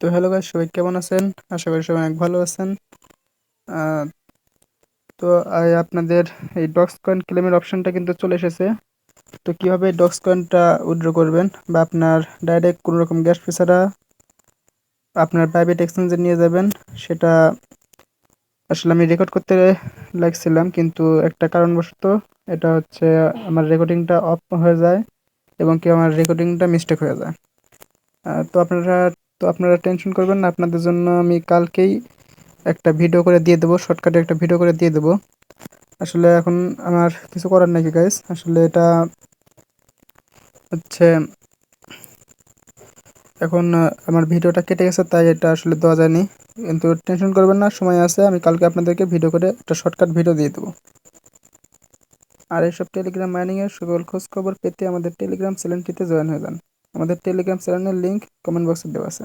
তো hello guys, সবাই কেমন আছেন? আশা করি সবাই অনেক ভালো আছেন। আহ, তো আপনাদের এই ডক্স কয়েন ক্লেমের অপশনটা কিন্তু চলে এসেছে। তো কিভাবে ডক্স কয়েনটা উইথড্র করবেন বা আপনার ডাইরেক্ট কোনো রকম গ্যাস ফি ছাড়া আপনার প্রাইভেট এক্সচেঞ্জে নিয়ে যাবেন, সেটা আসলে আমি রেকর্ড করতে লাগছিলাম, কিন্তু একটা কারণবশত এটা হচ্ছে আমার রেকর্ডিংটা অফ হয়ে যায় এবং কি আমার রেকর্ডিংটা মিস্টেক হয়ে যায়। তো আপনারা টেনশন করবেন না, আপনাদের জন্য আমি কালকেই একটা ভিডিও করে দিয়ে দেবো, শর্টকাটে একটা ভিডিও করে দিয়ে দেবো। আসলে এখন আমার কিছু করার নাকি গাইস, আসলে এটা হচ্ছে এখন আমার ভিডিওটা কেটে গেছে, তাই এটা আসলে দেওয়া যায়নি। কিন্তু টেনশন করবেন না, সময় আছে, আমি কালকে আপনাদেরকে ভিডিও করে একটা শর্টকাট ভিডিও দিয়ে দেবো। আর এইসব টেলিগ্রাম মাইনিংয়ের সকল খোঁজ খবর পেতে আমাদের টেলিগ্রাম চ্যানেলটিতে জয়েন হয়ে যান। আমাদের টেলিগ্রাম চ্যানেলের লিঙ্ক কমেন্ট বক্সে দেওয়া আছে।